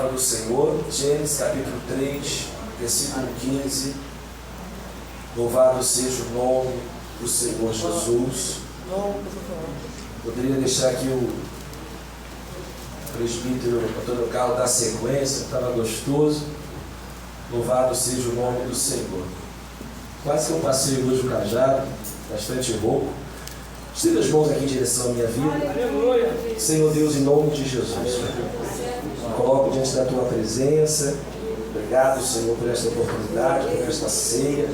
palavra do Senhor, Gênesis capítulo 3, versículo 15. Louvado seja o nome do Senhor Jesus. Poderia deixar aqui o presbítero Antônio Carlos dar sequência, estava gostoso. Louvado seja o nome do Senhor. Quase que eu passei hoje o cajado, bastante rouco. Estenda as mãos aqui em direção à minha vida. Aleluia. Senhor Deus, em nome de Jesus, me coloco diante da tua presença. Obrigado, Senhor, por esta oportunidade, por esta ceia.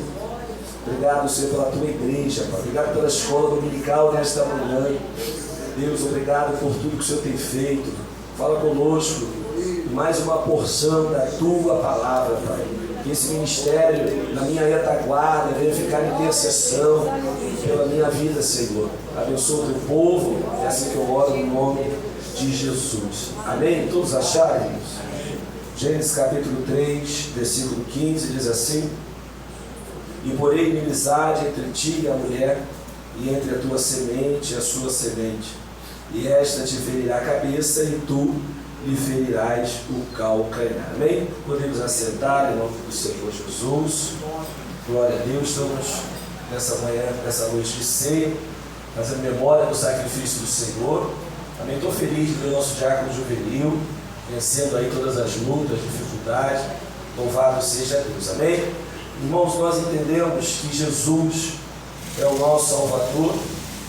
Obrigado, Senhor, pela tua igreja, Pai. Obrigado pela escola dominical nesta manhã. Deus, obrigado por tudo que o Senhor tem feito. Fala conosco mais uma porção da tua palavra, Pai. Que esse ministério, na minha retaguarda, venha ficar em intercessão pela minha vida, Senhor. Abençoa o teu povo, é assim que eu oro no nome de Jesus. Amém? Todos acharam? Gênesis capítulo 3, versículo 15, diz assim: E porém inimizade entre ti e a mulher, e entre a tua semente e a sua semente, e esta te ferirá a cabeça, e tu lhe ferirás o calcanhar. Amém? Podemos assentar em nome do Senhor Jesus. Glória a Deus. Estamos nessa manhã, nessa noite de ceia, fazendo memória do sacrifício do Senhor. Amém? Estou feliz de ver o nosso diácono juvenil vencendo aí todas as lutas, dificuldades. Louvado seja Deus. Amém? Irmãos, nós entendemos que Jesus é o nosso Salvador,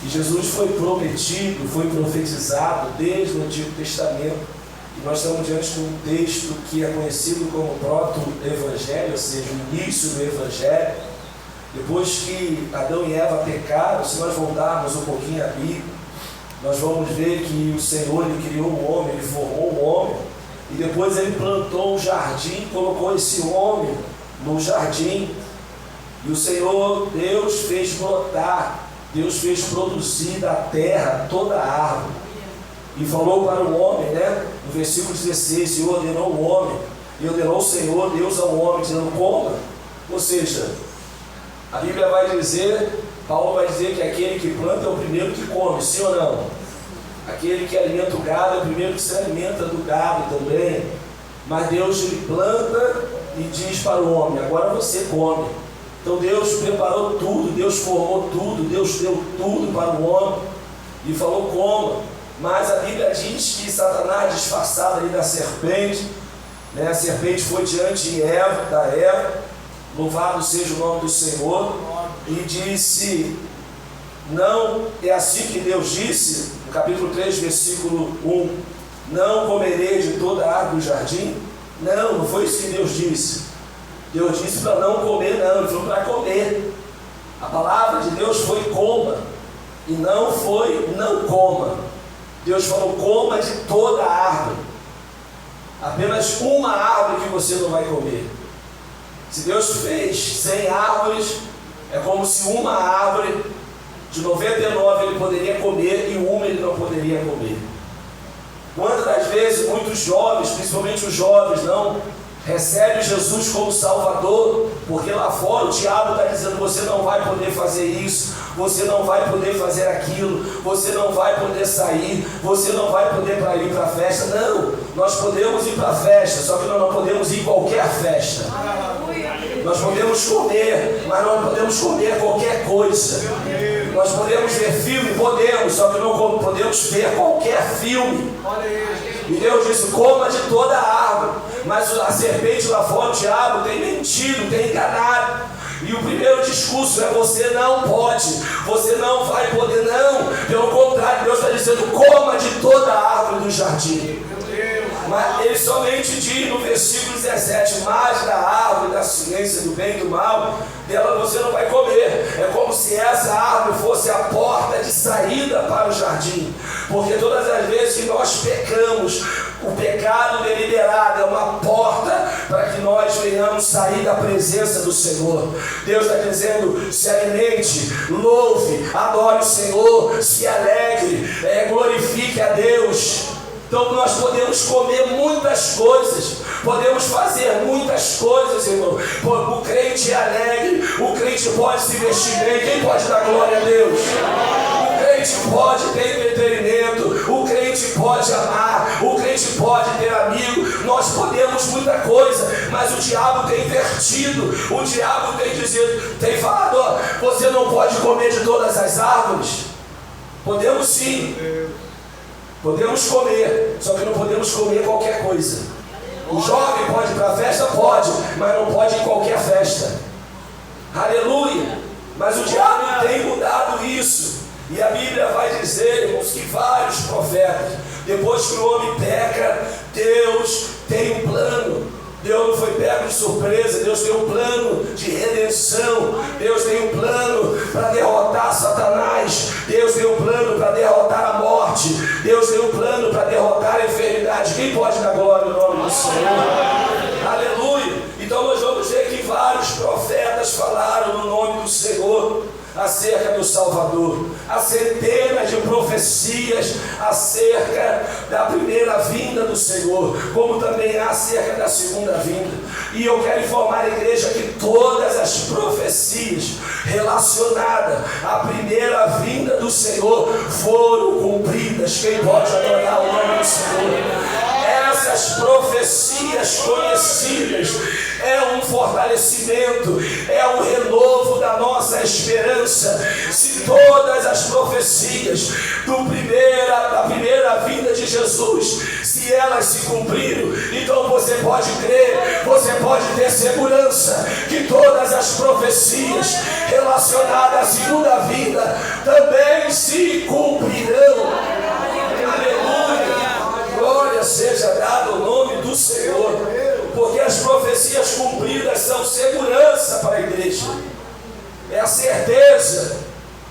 e Jesus foi prometido, foi profetizado desde o Antigo Testamento. E nós estamos diante de um texto que é conhecido como proto-evangelho, ou seja, o início do evangelho. Depois que Adão e Eva pecaram, se nós voltarmos um pouquinho à Bíblia, nós vamos ver que o Senhor, Ele criou o homem, Ele formou o homem, e depois Ele plantou um jardim, colocou esse homem no jardim, e o Senhor, Deus fez brotar, Deus fez produzir da terra toda a árvore, e falou para o homem, no versículo 16, e ordenou o homem, e ordenou o Senhor, Deus ao homem, dizendo: coma. Ou seja, a Bíblia vai dizer, Paulo vai dizer que aquele que planta é o primeiro que come, sim ou não? Aquele que alimenta o gado é o primeiro que se alimenta do gado também. Mas Deus ele planta e diz para o homem: agora você come. Então Deus preparou tudo, Deus formou tudo, Deus deu tudo para o homem e falou: coma. Mas a Bíblia diz que Satanás, disfarçado ali da serpente, a serpente foi diante de Eva, louvado seja o nome do Senhor, e disse: não, é assim que Deus disse, no capítulo 3, versículo 1, não comereis de toda a árvore do jardim? Não foi isso que Deus disse. Deus disse para não comer, não, Ele falou para comer. A palavra de Deus foi coma, e não foi não coma. Deus falou: coma de toda a árvore. Apenas uma árvore que você não vai comer. Se Deus fez 100 árvores, é como se uma árvore de 99 ele poderia comer e uma ele não poderia comer. Quantas das vezes muitos jovens, principalmente os jovens, não recebem Jesus como Salvador, porque lá fora o diabo está dizendo: você não vai poder fazer isso, você não vai poder fazer aquilo, você não vai poder sair, você não vai poder ir para a festa. Não, nós podemos ir para a festa, só que nós não podemos ir em qualquer festa. Nós podemos comer, mas não podemos comer qualquer coisa. Nós podemos ver filme, podemos, só que não podemos ver qualquer filme. E Deus disse: coma de toda a árvore. Mas a serpente lá fora, o diabo, tem mentido, tem enganado. E o primeiro discurso é: você não pode, você não vai poder, não. Pelo contrário, Deus está dizendo: coma de toda a árvore do jardim. Mas ele somente diz no versículo 17: mas da árvore da ciência do bem e do mal, dela você não vai comer. É como se essa árvore fosse a porta de saída para o jardim. Porque todas as vezes que nós pecamos, o pecado deliberado é uma porta para que nós venhamos sair da presença do Senhor. Deus está dizendo: se alimente, louve, adore o Senhor, se alegre, glorifique a Deus. Então nós podemos comer muitas coisas, podemos fazer muitas coisas, irmão. O crente é alegre, o crente pode se vestir bem. Quem pode dar glória a Deus? O crente pode ter entretenimento, o crente pode amar, o crente pode ter amigo. Nós podemos diabo tem invertido, o diabo tem falado, ó, você não pode comer de todas as árvores. Podemos sim, podemos comer, só que não podemos comer qualquer coisa. O jovem pode ir para a festa? Pode, mas não pode ir em qualquer festa. Aleluia! Mas o diabo tem mudado isso. E a Bíblia vai dizer, irmãos, que vários profetas, depois que o homem peca, Deus tem um plano. Deus não foi pego de surpresa. Deus tem um plano de redenção. Deus tem um plano para derrotar Satanás. Deus tem um plano para derrotar a morte. Deus tem um plano para derrotar a enfermidade. Quem pode dar glória no nome do Senhor? Aleluia! Então nós vamos ver que vários profetas falaram no nome do Senhor acerca do Salvador. Há centenas de profecias acerca da primeira vinda do Senhor, como também há acerca da segunda vinda. E eu quero informar a igreja que todas as profecias relacionadas à primeira vinda do Senhor foram cumpridas. Quem pode adorar o nome do Senhor? Essas profecias conhecidas é um fortalecimento, é um renovo da nossa esperança. Se todas as profecias da primeira vinda de Jesus, se elas se cumpriram, então você pode crer, você pode ter segurança que todas as profecias relacionadas à segunda vinda também se cumprirão. Aleluia! Glória seja dado o nome do Senhor, porque as profecias cumpridas são segurança para a igreja. É a certeza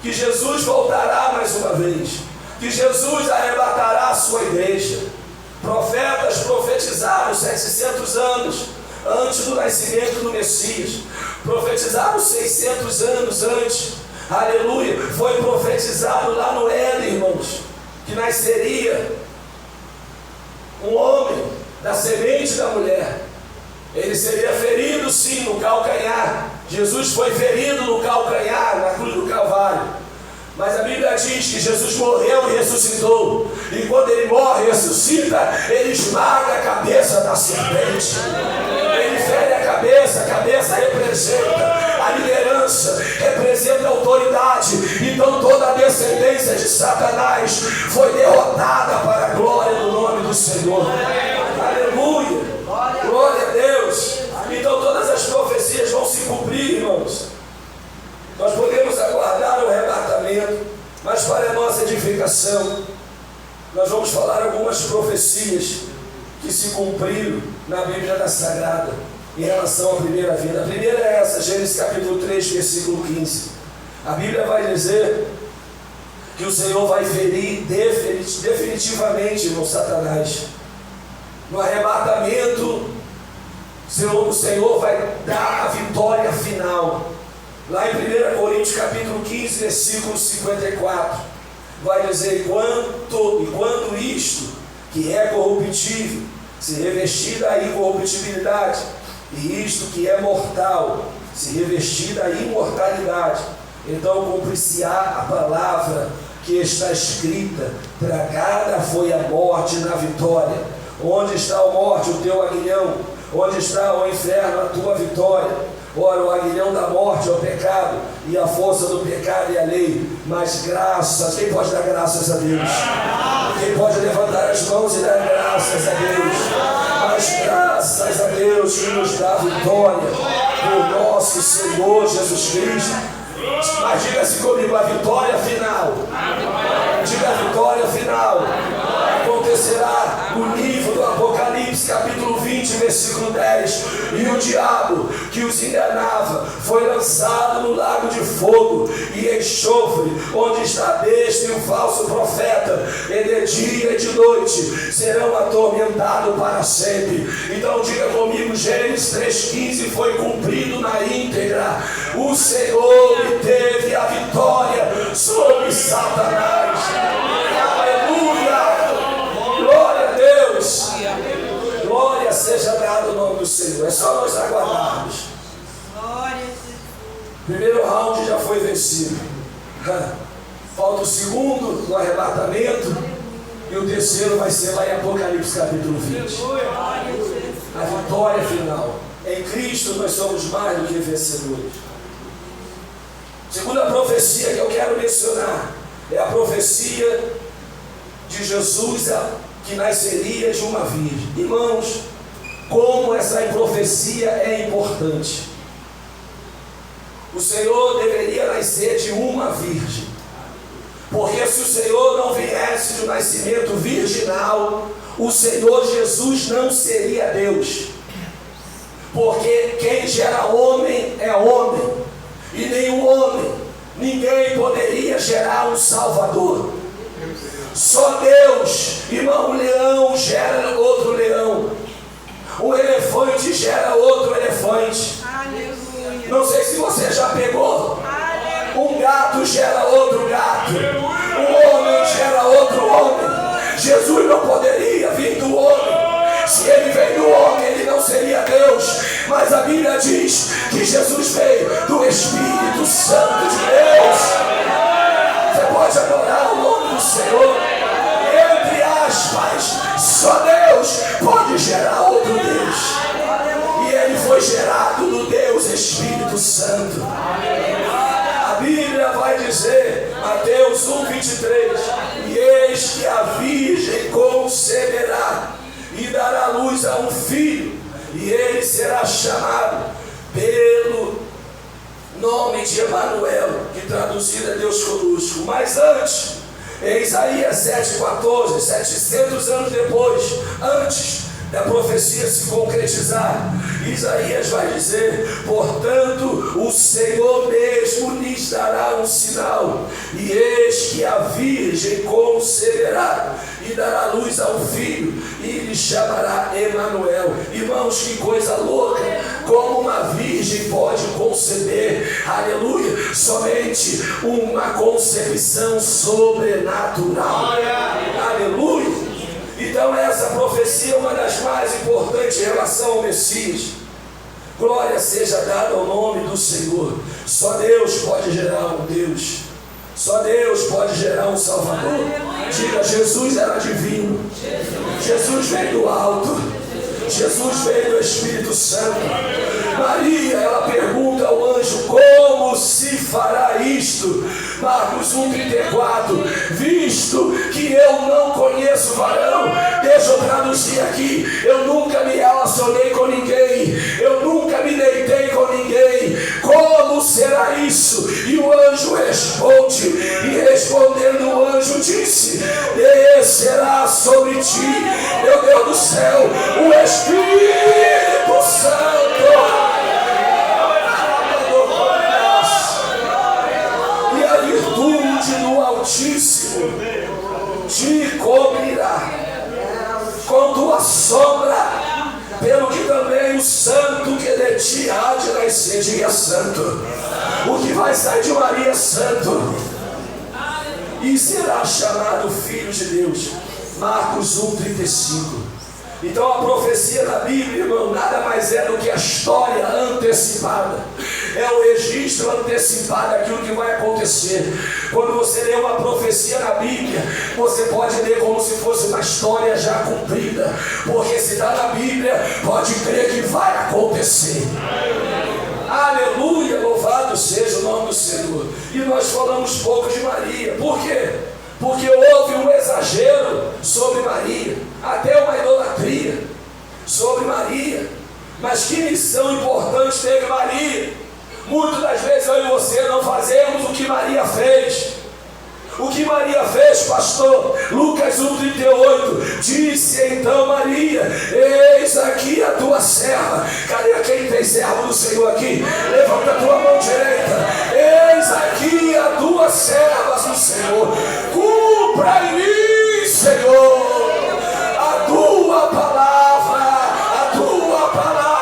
que Jesus voltará mais uma vez, que Jesus arrebatará a sua igreja. Profetas profetizaram 700 anos antes do nascimento do Messias, profetizaram 600 anos antes. Aleluia! Foi profetizado lá no Éden, irmãos, que nasceria um homem da semente da mulher. Ele seria ferido sim no calcanhar. Jesus foi ferido no calcanhar, na cruz do Calvário. Mas a Bíblia diz que Jesus morreu e ressuscitou. E quando ele morre e ressuscita, ele esmaga a cabeça da serpente. Ele fere a cabeça representa a liderança, representa a autoridade. Então toda a descendência de Satanás foi derrotada para a glória do nome do Senhor. Aleluia! Glória a Deus! Então todas as profecias vão se cumprir, irmãos. Nós podemos aguardar o arrebatamento, mas para a nossa edificação, nós vamos falar algumas profecias que se cumpriram na Bíblia da Sagrada em relação à primeira vinda. A primeira é essa, Gênesis capítulo 3, versículo 15. A Bíblia vai dizer que o Senhor vai ferir definitivamente no Satanás. No arrebatamento, o Senhor vai dar a vitória final. Lá em 1 Coríntios capítulo 15, versículo 54, vai dizer: quando isto que é corruptível se revestir da incorruptibilidade, e isto que é mortal se revestir da imortalidade, então cumprir-se-á a palavra que está escrita: tragada foi a morte na vitória. Onde está a morte, o teu aguilhão? Onde está o inferno, a tua vitória? Ora, o aguilhão da morte é o pecado, e a força do pecado é a lei. Mas graças, quem pode dar graças a Deus? Quem pode levantar as mãos e dar graças a Deus? Mas graças a Deus que nos dá vitória por nosso Senhor Jesus Cristo. Mas diga-se comigo, a vitória final. Diga a vitória final. Acontecerá no livro do Apocalipse, capítulo 20, versículo 10. E o diabo que os enganava foi lançado no lago de fogo e enxofre, onde está a besta e o falso profeta, e de dia e de noite serão atormentados para sempre. Então diga comigo, Gênesis 3,15 foi cumprido na íntegra. O Senhor teve a vitória sobre Satanás. Aleluia! Glória a Deus! Glória seja dada ao nome do Senhor. É só nós aguardarmos. O primeiro round já foi vencido. Falta o segundo no arrebatamento. E o terceiro vai ser lá em Apocalipse capítulo 20. A vitória final. Em Cristo nós somos mais do que vencedores. Segunda profecia que eu quero mencionar é a profecia de Jesus que nasceria de uma virgem. Irmãos, como essa profecia é importante. O Senhor deveria nascer de uma virgem, porque se o Senhor não viesse de um nascimento virginal, o Senhor Jesus não seria Deus, porque quem gera homem é homem, e nenhum homem, ninguém poderia gerar um Salvador. Só Deus. Irmão, um leão gera outro leão, um elefante gera outro elefante. Não sei se você já pegou. Um gato gera outro gato, um homem gera outro homem. Jesus não poderia vir do homem. Se ele veio do homem, ele não seria Deus. Mas a Bíblia diz que Jesus veio do Espírito Santo de Deus. Você pode adorar o nome do Senhor. Entre aspas, só Deus pode gerar outro Deus. E ele foi gerado do Deus Espírito Santo. A Bíblia vai dizer, Mateus 1:23, e eis que a virgem conceberá e dará luz a um filho, e ele será chamado pelo nome de Emanuel, que traduzido é Deus conosco. Mas antes, em Isaías 7,14, 700 anos depois, antes da profecia se concretizar, Isaías vai dizer: portanto o Senhor mesmo lhes dará um sinal, e eis que a virgem conceberá e dará luz a um filho, e lhe chamará Emanuel. Irmãos, que coisa louca! Como uma virgem pode conceber, aleluia, somente uma concepção sobrenatural, aleluia. Então essa profecia é uma das mais importantes em relação ao Messias. Glória seja dada ao nome do Senhor. Só Deus pode gerar um Deus. Só Deus pode gerar um Salvador. Diga, Jesus era divino. Jesus veio do alto. Jesus veio do Espírito Santo. Maria, ela pergunta ao anjo: como se fará isto? Marcos 1:34, visto que eu não conheço varão. Deixa eu traduzir aqui: eu nunca me relacionei com ninguém, eu nunca me deitei com ninguém, como será isso? E o anjo responde, e respondendo o anjo disse: descerá sobre ti, meu Deus do céu, o Espírito Santo, e a virtude do Altíssimo te cobrirá com tua sombra, pelo que também o santo que de ti há de nascer. Diga santo. O que vai sair de Maria é santo, e será chamado Filho de Deus. Marcos 1:35. Então a profecia da Bíblia, irmão, nada mais é do que a história antecipada. É o registro antecipado daquilo que vai acontecer. Quando você lê uma profecia na Bíblia, você pode ler como se fosse uma história já cumprida, porque se está na Bíblia, pode crer que vai acontecer. Aleluia, louvado seja o nome do Senhor. E nós falamos pouco de Maria. Por quê? Porque houve um exagero sobre Maria, até uma idolatria sobre Maria. Mas que missão importante teve Maria? Muitas das vezes eu e você não fazemos o que Maria fez. O que Maria fez, pastor? Lucas 1:38, disse então Maria: eis aqui a tua serva. Cadê quem tem servo do Senhor aqui? Levanta a tua mão direita. Eis aqui a tua serva do Senhor. Cumpra em mim, Senhor, a tua palavra, a tua palavra.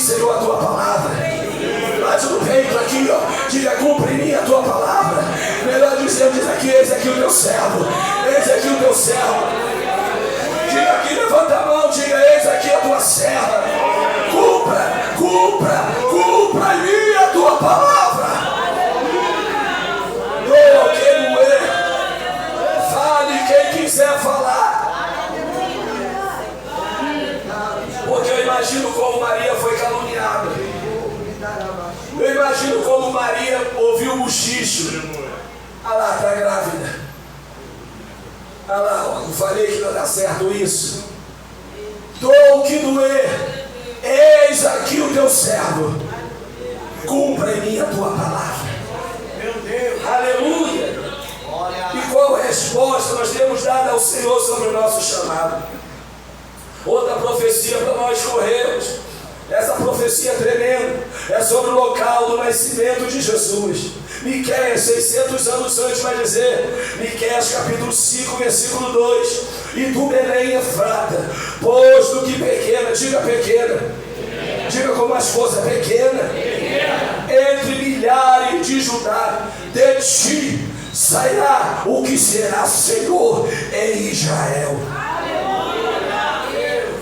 Senhor, a tua palavra. Bate no peito aqui, ó. Diga: cumpre em mim a tua palavra. Melhor dizendo, diz aqui: eis aqui o teu servo. Eis aqui o teu servo. Diga aqui, levanta a mão, diga: eis aqui a tua serva. Cumpra Cumpra em mim a tua palavra. Doa o que doer. Fale quem quiser falar. Porque eu imagino como Maria foi caluniada. Eu imagino como Maria ouviu o bochicho. Ah lá, está grávida. Ah lá, eu falei que não dá certo isso. Doa o que doer. Eis aqui o teu servo. Cumpra em mim a tua palavra. Meu Deus. Aleluia. E qual resposta nós temos dado ao Senhor sobre o nosso chamado? Outra profecia para nós corrermos. Essa profecia tremenda é sobre o local do nascimento de Jesus. Miqueias, 600 anos antes, vai dizer, Miqueias capítulo 5, versículo 2: e tu, Belém Efrata, posto que pequena, diga pequena, diga com mais força, pequena, entre milhares de Judá, de ti sairá o que será Senhor em Israel.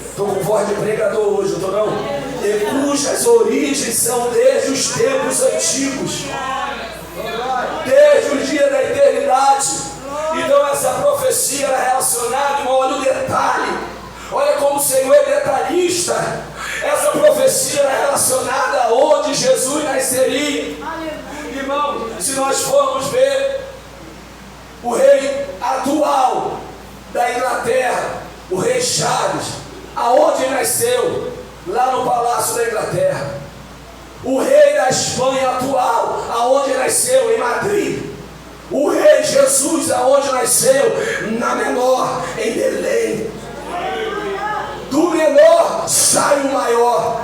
Estou com voz de pregador hoje, estou não? E cujas origens são desde os tempos antigos, desde o dia da eternidade. Então essa profecia era relacionada, irmão, olha o detalhe, olha como o Senhor é detalhista. Essa profecia era relacionada a onde Jesus nasceria. Irmão, se nós formos ver o rei atual da Inglaterra, o rei Charles, aonde ele nasceu? Lá no Palácio da Inglaterra. O rei da Espanha atual, aonde nasceu? Em Madrid. O rei Jesus, aonde nasceu? Na menor, em Belém. Do menor sai o maior.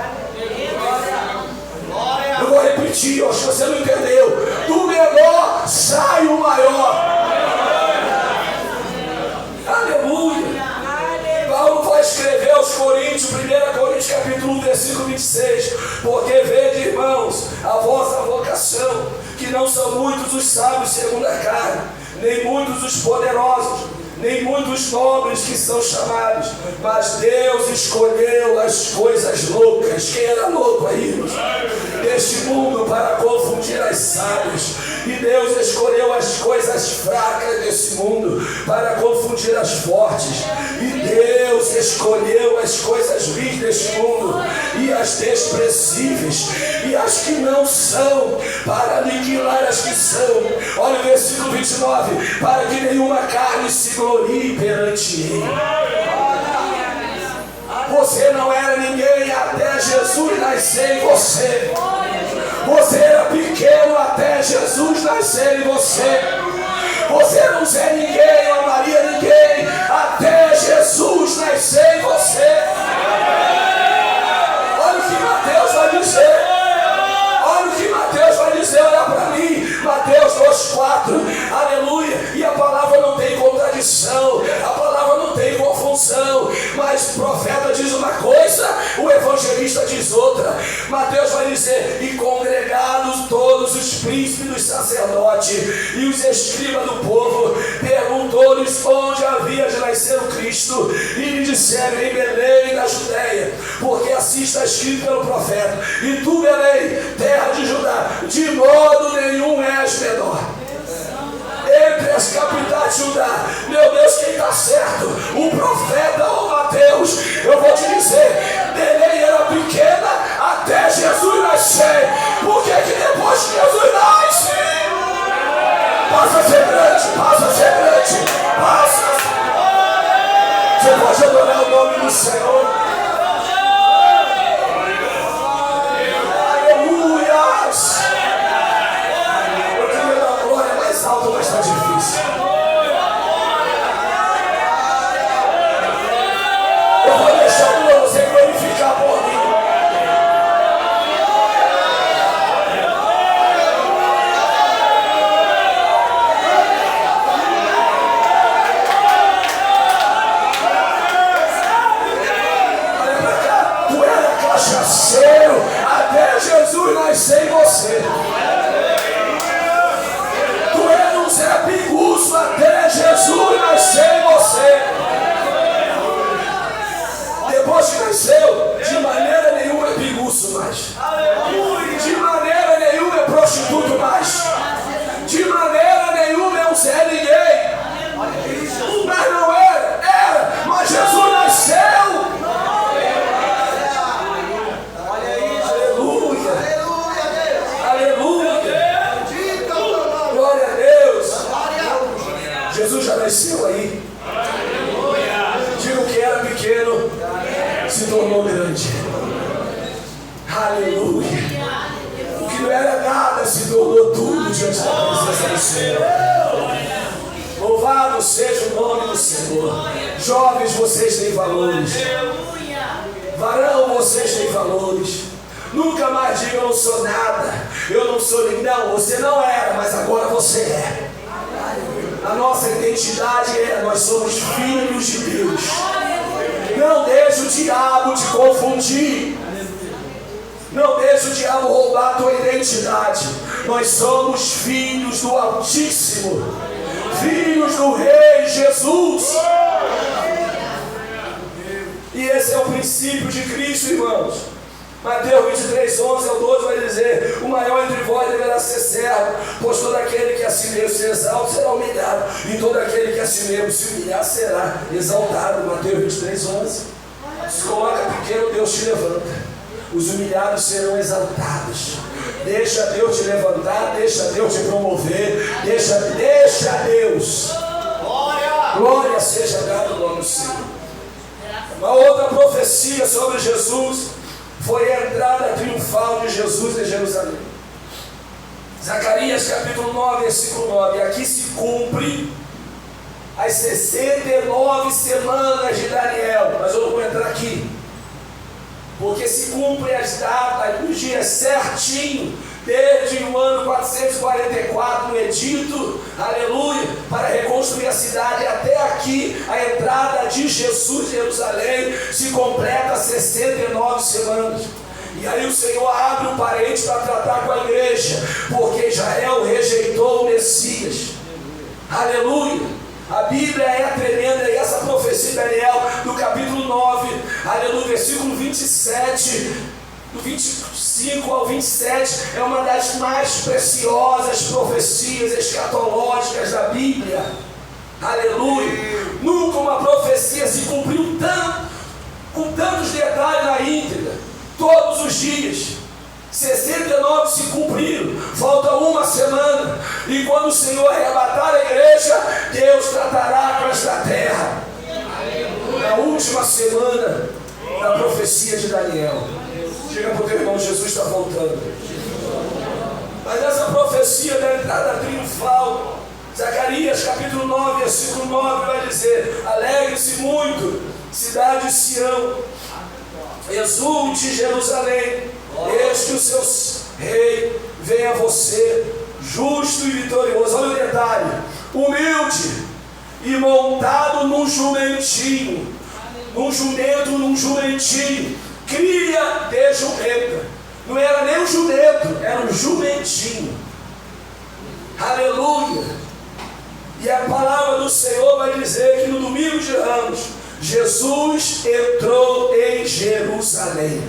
Eu vou repetir, eu acho que você não entendeu. Do menor sai o maior. Aleluia. Paulo vai escrever aos Coríntios, 1 Coríntios capítulo 1, versículo 26, porque vede, irmãos, a vossa vocação, que não são muitos os sábios segundo a carne, nem muitos os poderosos, nem muitos nobres que são chamados, mas Deus escolheu as coisas loucas. Quem era louco aí, irmãos? Deste mundo para confundir as sábias. E Deus escolheu as coisas fracas desse mundo para confundir as fortes. E Deus escolheu as coisas vis deste mundo e as desprezíveis e as que não são, para aniquilar as que são. Olha o versículo 29: para que nenhuma carne se glorie perante Ele. Você não era ninguém até Jesus nascer em você. Você era pequeno até Jesus nascer em você. Você não é ninguém, não amaria ninguém até Jesus nascer em você. Olha o que Mateus vai dizer. Olha o que Mateus vai dizer, olha para mim. Mateus 2,4. Aleluia. E a palavra não tem contradição. A palavra não tem confusão. Mas o profeta diz uma coisa, o evangelista diz outra. Mateus vai dizer: e congregados todos os príncipes dos sacerdotes e os escribas do povo, perguntou-lhes onde havia de nascer o Cristo, e lhe disseram: em Belém da Judéia, porque assim está escrito pelo profeta: e tu, Belém, terra de Judá, de modo nenhum és menor entre as capitais de Judá. Meu Deus, quem está certo? O profeta ou Mateus? Eu vou te dizer, Belém era pequena até Jesus nascer. Por que depois que Jesus nasce, passa a ser grande, passa a ser grande, passa? Você pode adorar o nome do Senhor. Alto, mas está difícil. Eu vou deixar você glorificar por mim. mais. De maneira nenhuma é prostituto mais. De maneira nenhuma é um Zé Ninguém. Mas não era. Mas Jesus nasceu. Jesus já nasceu aí. Digo que era pequeno, se tornou grande. Aleluia. O que não era nada se tornou tudo diante da presença do Senhor. Louvado seja o nome do Senhor. Jovens, vocês têm valores. Varão, vocês têm valores. Nunca mais diga: eu não sou nada, eu não sou ninguém. Não, você não era, mas agora você é. A nossa identidade é: nós somos filhos de Deus. Não deixe o diabo te confundir. Não deixe o diabo roubar a tua identidade. Nós somos filhos do Altíssimo, filhos do Rei Jesus. E esse é o princípio de Cristo, irmãos. Mateus 23, 11 ao 12 vai dizer: o maior entre vós deverá ser servo, pois todo aquele que a si mesmo se exalta será humilhado, e todo aquele que a si mesmo se humilhar será exaltado. Mateus 23, 11. Se coloca pequeno, Deus te levanta. Os humilhados serão exaltados. Deixa Deus te levantar, deixa Deus te promover, deixa Deus. Glória seja dada ao nome do Senhor. Uma outra profecia sobre Jesus foi a entrada triunfal de Jesus em Jerusalém. Zacarias capítulo 9, versículo 9. Aqui se cumpre as 69 semanas de Daniel. Mas eu não vou entrar aqui, porque se cumpre as datas, os dias certinho, desde o ano 444 no edito, aleluia, para reconstruir a cidade, até aqui a entrada de Jesus em Jerusalém se completa 69 semanas. E aí o Senhor abre um parênteses para tratar com a igreja, porque Israel rejeitou o Messias. Aleluia. A Bíblia é tremenda, e essa profecia de Daniel, no capítulo 9, aleluia, versículo 27, do 25 ao 27, é uma das mais preciosas profecias escatológicas da Bíblia. Aleluia. Nunca uma profecia se cumpriu com tantos detalhes na íntegra, todos os dias. 69 se cumpriram, falta uma semana, e quando o Senhor arrebatar a igreja, Deus tratará com esta terra. Na última semana da profecia de Daniel. Diga para o teu irmão: Jesus está voltando. Mas essa profecia da entrada triunfal, Zacarias capítulo 9, versículo 9 vai dizer: alegre-se muito, cidade de Sião, exulte Jerusalém, eis que o seu rei vem a você, justo e vitorioso. Olha o detalhe: humilde e montado num jumentinho, num jumentinho, cria de jumenta. Não era nem um jumento, era um jumentinho. Aleluia. E a palavra do Senhor vai dizer que no domingo de Ramos, Jesus entrou em Jerusalém,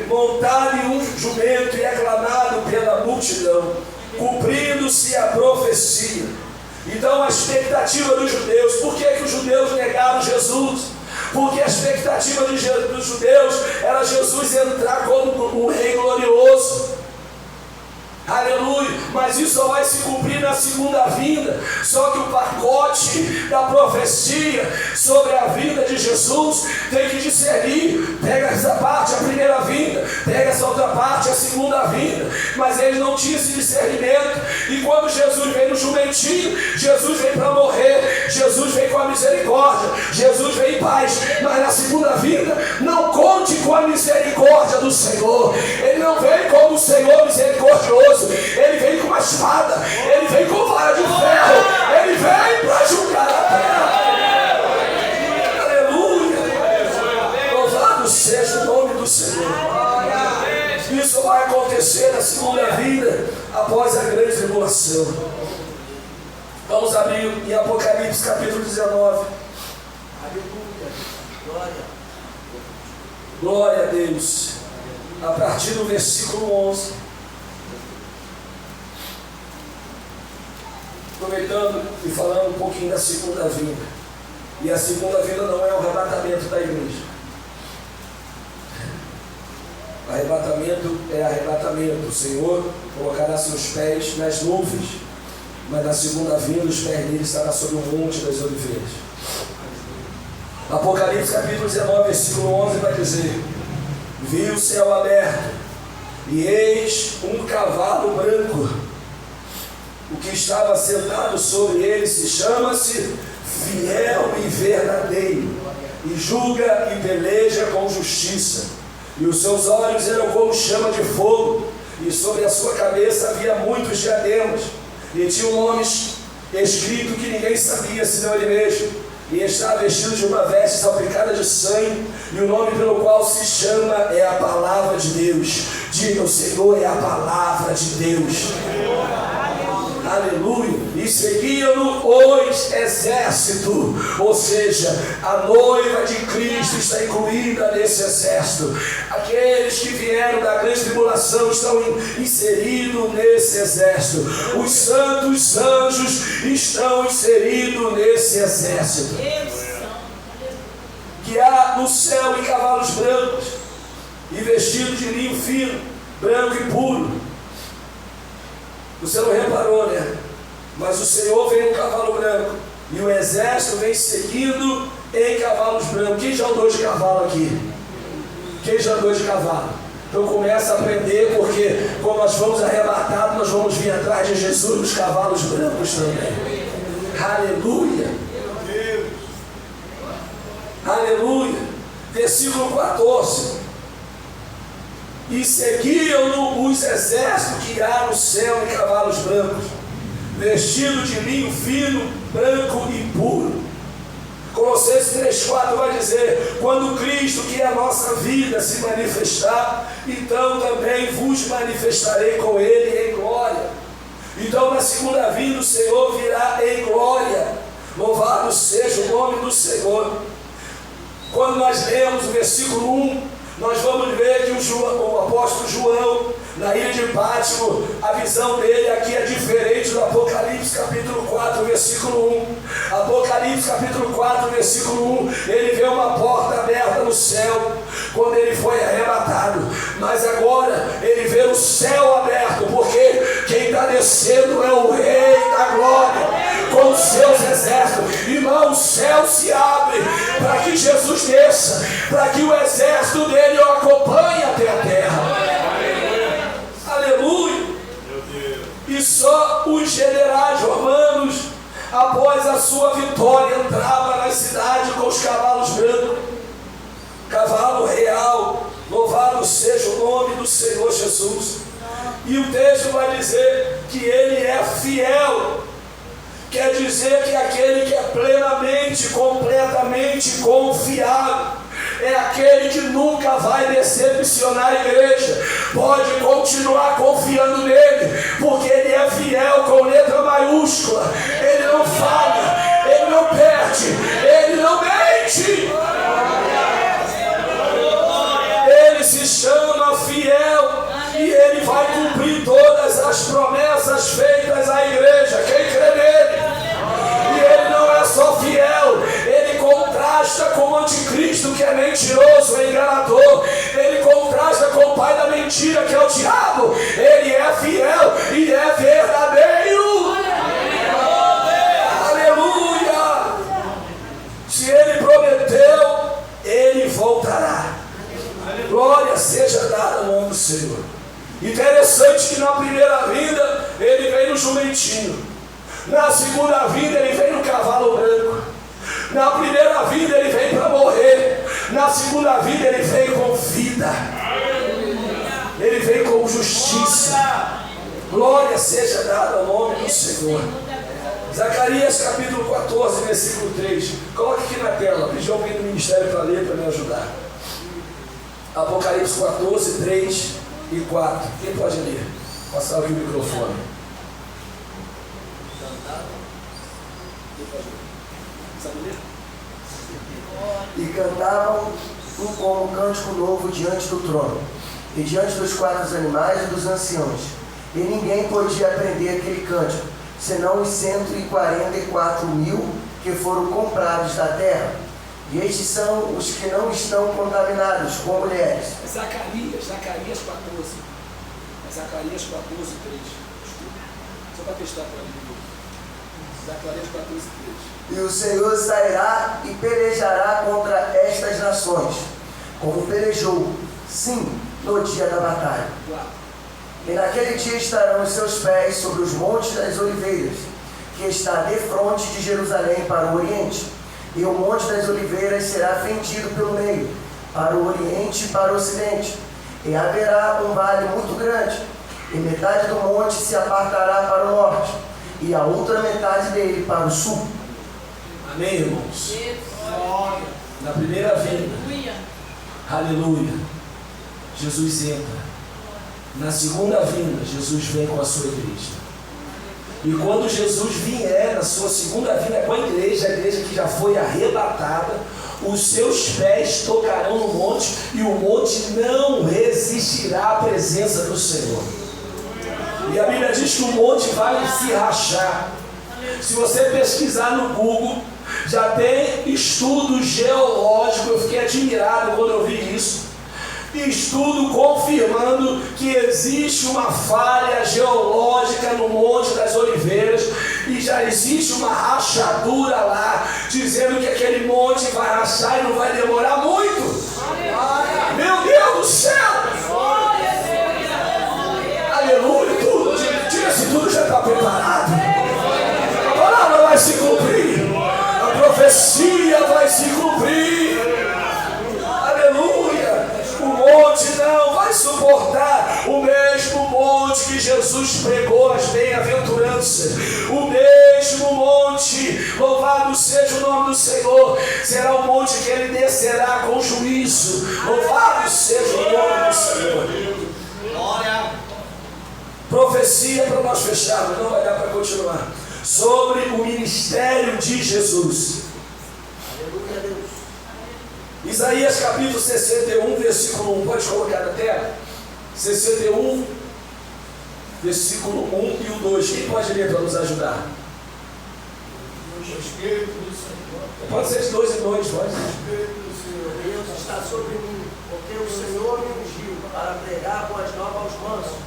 montado em um jumento e aclamado pela multidão, cumprindo-se a profecia. Então a expectativa dos judeus, por que os judeus negaram Jesus? Porque a expectativa dos judeus era Jesus entrar como um rei glorioso. Aleluia, mas isso só vai se cumprir na segunda vinda. Só que o pacote da profecia sobre a vinda de Jesus tem que discernir. Pega essa parte, a primeira vinda, pega essa outra parte, a segunda vinda. Mas eles não tinham esse discernimento. E quando Jesus vem no jumentinho, Jesus vem para morrer, Jesus vem com a misericórdia, Jesus vem em paz. Mas na segunda vinda, não conte com a misericórdia do Senhor. Ele não vem como o Senhor misericordioso. Ele vem com uma espada, ele vem com vara de ferro, ele vem para julgar a terra. Aleluia. Louvado seja o nome do Senhor. Isso vai acontecer na segunda vinda, após a grande tribulação. Vamos abrir em Apocalipse capítulo 19. Glória a Deus. a partir do versículo 11. Aproveitando e falando um pouquinho da segunda vinda. E a segunda vinda não é o arrebatamento da igreja. Arrebatamento é arrebatamento. O Senhor colocará seus pés nas nuvens, mas na segunda vinda os pés dele estarão sobre o monte das oliveiras. Apocalipse capítulo 19, versículo 11 vai dizer: vi o céu aberto, e eis um cavalo branco. O que estava sentado sobre ele se chama-se Fiel e Verdadeiro, e julga e peleja com justiça. E os seus olhos eram como chama de fogo, e sobre a sua cabeça havia muitos diademas, e tinha um nome escrito que ninguém sabia senão ele mesmo. E estava vestido de uma veste salpicada de sangue, e o nome pelo qual se chama é a Palavra de Deus. Diga: o Senhor é a Palavra de Deus. Aleluia. E seguiam-no os exércitos, ou seja, a noiva de Cristo está incluída nesse exército. Aqueles que vieram da grande tribulação estão inseridos nesse exército. Os santos anjos estão inseridos nesse exército. Que há no céu em cavalos brancos e vestidos de linho fino, branco e puro. Você não reparou, né? Mas o Senhor vem no cavalo branco, e o exército vem seguindo em cavalos brancos. Quem já andou de cavalo aqui? Quem já andou de cavalo? Então começa a aprender, porque quando nós fomos arrebatados, nós vamos vir atrás de Jesus nos cavalos brancos também. Aleluia! Aleluia! Versículo 14. E seguiam-no os exércitos que há no céu em cavalos brancos, vestidos de linho fino, branco e puro. Colossenses 3,4 vai dizer: quando Cristo, que é a nossa vida, se manifestar, então também vos manifestarei com Ele em glória. Então na segunda vinda o Senhor virá em glória. Louvado seja o nome do Senhor. Quando nós lemos o versículo 1, nós vamos ver que o apóstolo João, na ilha de Pátimo, a visão dele aqui é diferente do Apocalipse capítulo 4, versículo 1. Apocalipse capítulo 4, versículo 1, ele vê uma porta aberta no céu, quando ele foi arrebatado. Mas agora, ele vê o céu aberto, porque quem está descendo é o Rei da Glória, com os seus exércitos. Irmão, o céu se abre para que Jesus desça, para que o exército dele o acompanhe até a terra. Aleluia. E só os generais romanos, após a sua vitória, entravam na cidade com os cavalos brancos, cavalo real. Louvado seja o nome do Senhor Jesus. E o texto vai dizer que ele é fiel. Quer dizer que aquele que é plenamente, completamente confiável, é aquele que nunca vai decepcionar a igreja. Pode continuar confiando nele, porque ele é fiel com letra maiúscula. Ele não falha, ele não perde, ele não mente. Ele se chama fiel, e ele vai cumprir todas as promessas feitas à igreja. Quem crê nele? E ele não é só fiel, ele contrasta com o anticristo, que é mentiroso, é enganador. Ele contrasta com o pai da mentira, que é o diabo. Ele é fiel e é verdadeiro. Aleluia! Se ele prometeu, ele voltará. Glória seja dada ao nome do Senhor. Interessante que na primeira vinda ele vem no jumentinho, na segunda vinda ele vem no cavalo branco, na primeira vinda ele vem para morrer, na segunda vinda ele vem com vida, ele vem com justiça. Glória seja dada ao nome do Senhor. Zacarias capítulo 14, versículo 3. Coloque aqui na tela, pedi alguém do ministério para ler, para me ajudar. Apocalipse 14, 3 e 4. Quem pode ler? Passar aqui o microfone. Sabe ler? E cantavam um como cântico novo diante do trono, e diante dos 4 animais e dos anciãos. E ninguém podia aprender aquele cântico, senão os 144.000 que foram comprados da terra. E estes são os que não estão contaminados com mulheres. Zacarias 14. Zacarias 14, 3. Só para testar para mim. Zacarias 14, 3. E o Senhor sairá e pelejará contra estas nações, como pelejou, sim, no dia da batalha. E naquele dia estarão os seus pés sobre os montes das oliveiras, que está defronte de Jerusalém para o oriente. E o monte das oliveiras será fendido pelo meio, para o oriente e para o ocidente. E haverá um vale muito grande, e metade do monte se apartará para o norte, e a outra metade dele para o sul. Amém, irmãos? Na primeira vinda, aleluia, Jesus entra. Na segunda vinda, Jesus vem com a sua igreja. E quando Jesus vier na sua segunda vinda com a igreja que já foi arrebatada, os seus pés tocarão no monte e o monte não resistirá à presença do Senhor. E a Bíblia diz que o monte vai se rachar. Se você pesquisar no Google, já tem estudo geológico. Eu fiquei admirado quando eu vi isso. Estudo confirmando que existe uma falha geológica no Monte das Oliveiras e já existe uma rachadura lá, dizendo que aquele monte vai rachar e não vai demorar muito. Meu Deus do céu! Aleluia! Tudo, diga se tudo já está preparado. A palavra vai se cumprir, a profecia vai se cumprir. Aleluia! O monte não vai suportar o mesmo monte que Jesus pregou as bem-aventuranças. O mesmo monte, louvado seja o nome do Senhor, será o monte que ele descerá com juízo. Louvado seja o nome do Senhor. Glória. Profecia para nós fecharmos, não vai dar para continuar. Sobre o ministério de Jesus. Aleluia, Deus. Isaías capítulo 61, versículo 1, pode colocar na tela? 61, versículo 1 e o 2. Quem pode ler para nos ajudar? O Espírito do Senhor. Pode ser de 2 em 2, pode. O Espírito do Senhor. Deus está sobre mim, porque o Senhor me ungiu para pregar boas novas aos mansos.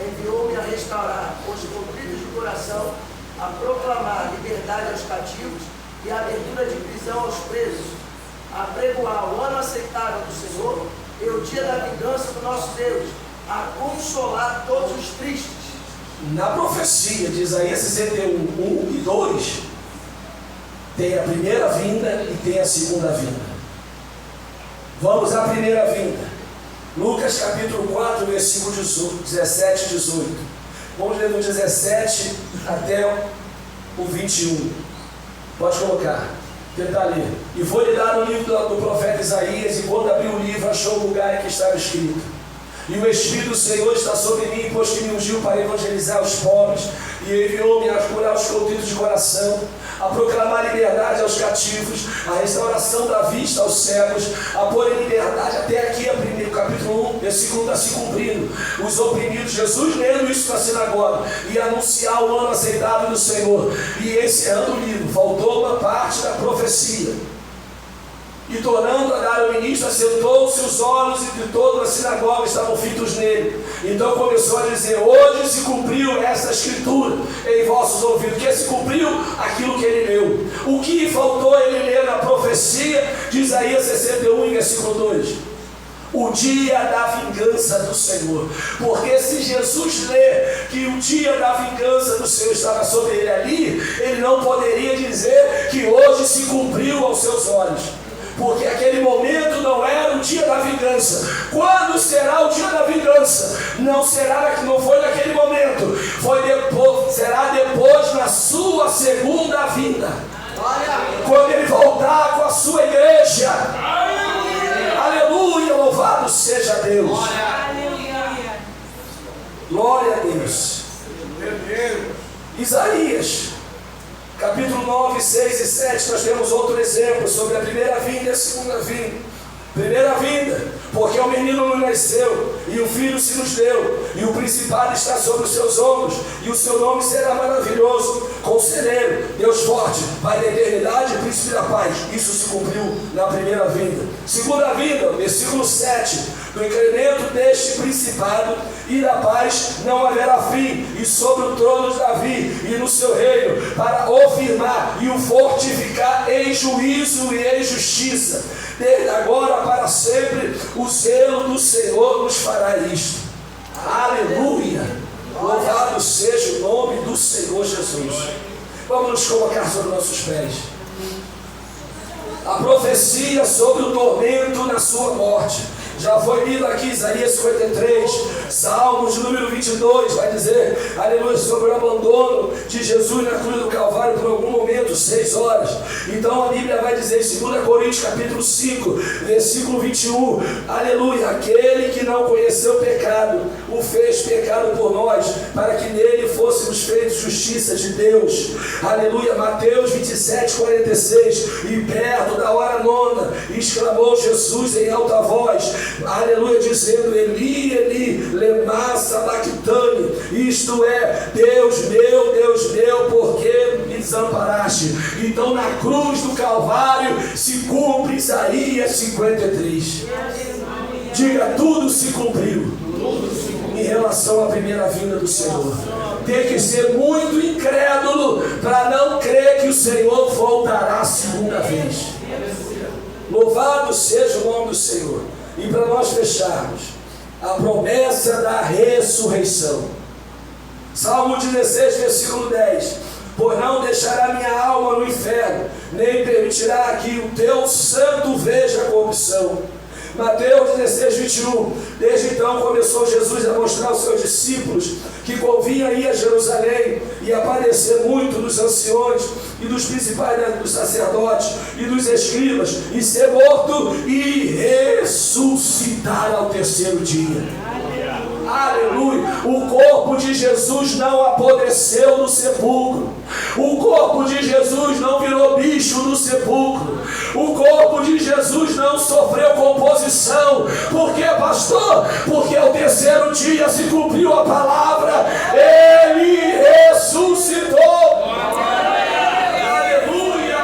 Enviou-me a restaurar os contritos de coração, a proclamar liberdade aos cativos e a abertura de prisão aos presos, a pregoar o ano aceitável do Senhor e o dia da vingança do nosso Deus, a consolar todos os tristes. Na profecia de Isaías 61, 1 e 2, tem a primeira vinda e tem a segunda vinda. Vamos à primeira vinda. Lucas capítulo 4, versículo 17 e 18. Vamos ler do 17 até o 21. Pode colocar. Tentar ler. E foi-lhe dado o livro do profeta Isaías, e quando abriu o livro, achou o lugar em que estava escrito: E o Espírito do Senhor está sobre mim, pois que me ungiu para evangelizar os pobres, e enviou-me a curar os contritos de coração, a proclamar liberdade aos cativos, a restauração da vista aos cegos, a pôr em liberdade. Até aqui, o capítulo 1, versículo 1 está se cumprindo. Os oprimidos, Jesus lendo isso na sinagoga, e anunciar o ano aceitável do Senhor. E encerrando o livro, faltou uma parte da profecia. E tornando a dar ao ministro, assentou-se, os olhos de toda a sinagoga estavam fitos nele. Então começou a dizer: hoje se cumpriu essa escritura em vossos ouvidos. Que se cumpriu aquilo que ele leu. O que faltou ele ler na profecia de Isaías 61, versículo 2? O dia da vingança do Senhor. Porque se Jesus lê que o dia da vingança do Senhor estava sobre ele ali, ele não poderia dizer que hoje se cumpriu aos seus olhos. Porque aquele momento não era o dia da vingança. Quando será o dia da vingança? Não foi naquele momento. Será depois, na sua segunda vinda. Quando ele voltar com a sua igreja. Aleluia, louvado seja Deus. Glória a Deus. Isaías capítulo 9, 6 e 7, nós temos outro exemplo sobre a primeira vinda e a segunda vinda. Primeira vinda, Porque o menino nos nasceu, e o filho se nos deu, e o principado está sobre os seus ombros, e o seu nome será maravilhoso, Conselheiro, Deus forte, Pai da eternidade e Príncipe da paz. Isso se cumpriu na primeira vinda. Segunda vinda, versículo 7, do incremento deste principado e da paz não haverá fim, e sobre o trono de Davi e no seu reino, para o firmar e o fortificar em juízo e em justiça, desde agora para sempre. O zelo do Senhor nos fará isto. Aleluia! Louvado seja o nome do Senhor Jesus. Vamos nos colocar sobre nossos pés. A profecia sobre o tormento na sua morte. Já foi lido aqui Isaías 53, Salmos de número 22, vai dizer, aleluia, sobre o abandono de Jesus na cruz do Calvário por algum momento, 6 horas. Então a Bíblia vai dizer em 2 Coríntios capítulo 5, versículo 21, aleluia, aquele que não conheceu pecado, o fez pecado por nós, para que nele fôssemos feitos justiça de Deus. Aleluia, Mateus 27, 46, e perto da hora nona, exclamou Jesus em alta voz, aleluia, dizendo, Eli, Eli, lema sabachthani, isto é, Deus meu, por que me desamparaste? Então na cruz do Calvário se cumpre Isaías 53. Diga, tudo se cumpriu em relação à primeira vinda do Senhor. Tem que ser muito incrédulo para não crer que o Senhor voltará a segunda vez. Louvado seja o nome do Senhor. E para nós fecharmos, a promessa da ressurreição. Salmo 16, versículo 10. Pois não deixará minha alma no inferno, nem permitirá que o teu santo veja a corrupção. Mateus 16, 21. Desde então começou Jesus a mostrar aos seus discípulos que convinha ir a Jerusalém e a padecer muito dos anciões e dos principais dos sacerdotes e dos escribas, e ser morto e ressuscitar ao terceiro dia. Aleluia! O corpo de Jesus não apodreceu no sepulcro. O corpo de Jesus não virou bicho no sepulcro. O corpo de Jesus não sofreu composição. Por quê, pastor? Porque ao terceiro dia se cumpriu a palavra. Ele ressuscitou. Aleluia!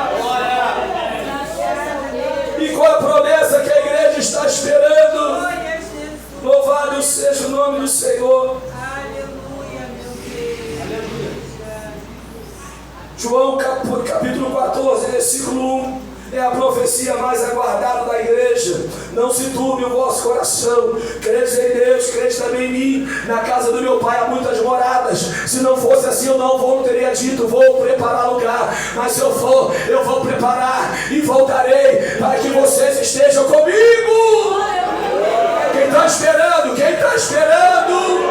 E qual a promessa que a igreja está esperando? Louvado seja o nome do Senhor. Aleluia, meu Deus. João capítulo 14, versículo 1. É a profecia mais aguardada da igreja. Não se turbe o vosso coração. Credes em Deus, credes também em mim. Na casa do meu pai há muitas moradas. Se não fosse assim, eu não teria dito, vou preparar lugar. Mas se eu for, eu vou preparar e voltarei para que vocês estejam comigo. Quem está esperando? Quem está esperando?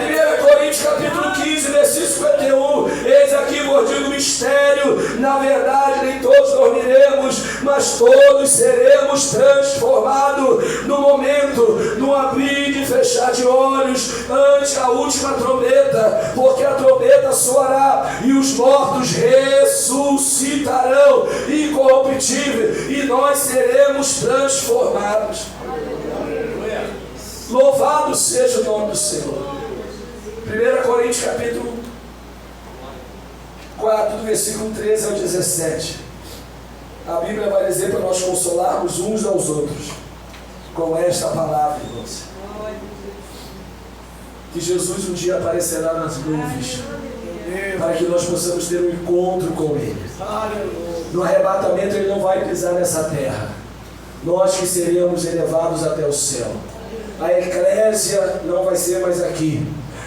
1 Coríntios capítulo 15, versículo 51. Eis aqui vos digo mistério. Na verdade, nem todos dormiremos, mas todos seremos transformados no momento, no abrir e fechar de olhos, ante a última trombeta. Porque a trombeta soará e os mortos ressuscitarão incorruptíveis, e nós seremos transformados. Louvado seja o nome do Senhor. 1 Coríntios capítulo 4, do versículo 13 ao 17. A Bíblia vai dizer para nós consolarmos uns aos outros com esta palavra, irmãos. Que Jesus um dia aparecerá nas nuvens, para que nós possamos ter um encontro com Ele. No arrebatamento Ele não vai pisar nessa terra. Nós que seremos elevados até o céu. A eclésia não vai ser mais aqui.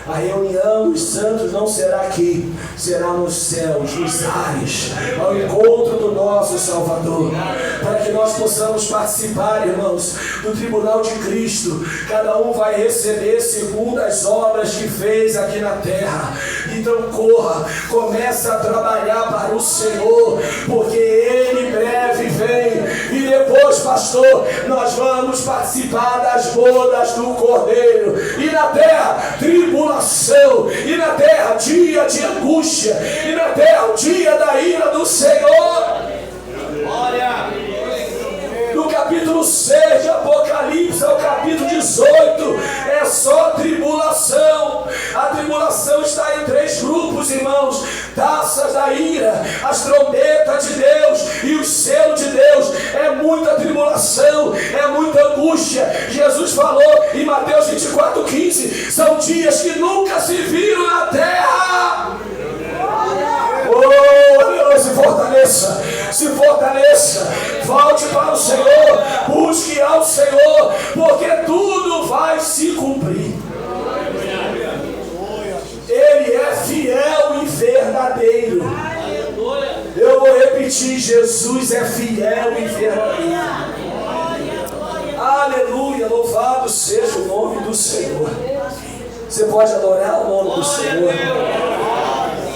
A reunião dos santos não será aqui, será nos céus, nos ares, ao encontro do nosso Salvador, para que nós possamos participar, irmãos, do tribunal de Cristo. Cada um vai receber segundo as obras que fez aqui na terra. Então corra, começa a trabalhar para o Senhor, porque Ele em breve vem. E depois, pastor, nós vamos participar das bodas do Cordeiro. E na terra, tribulação. E na terra, dia de angústia. E na terra, o dia da ira do Senhor. capítulo 6 de Apocalipse ao capítulo 18 é só tribulação. A tribulação está em 3 grupos, irmãos: taças da ira, as trombetas de Deus e os selos de Deus. É muita tribulação, é muita angústia. Jesus falou em Mateus 24:15: são dias que nunca se viram na terra. Oh, se fortaleça, se fortaleça, volte para o Senhor, busque ao Senhor, porque tudo vai se cumprir. Ele é fiel e verdadeiro. Eu vou repetir: Jesus é fiel e verdadeiro. Aleluia, louvado seja o nome do Senhor. Você pode adorar o nome do Senhor.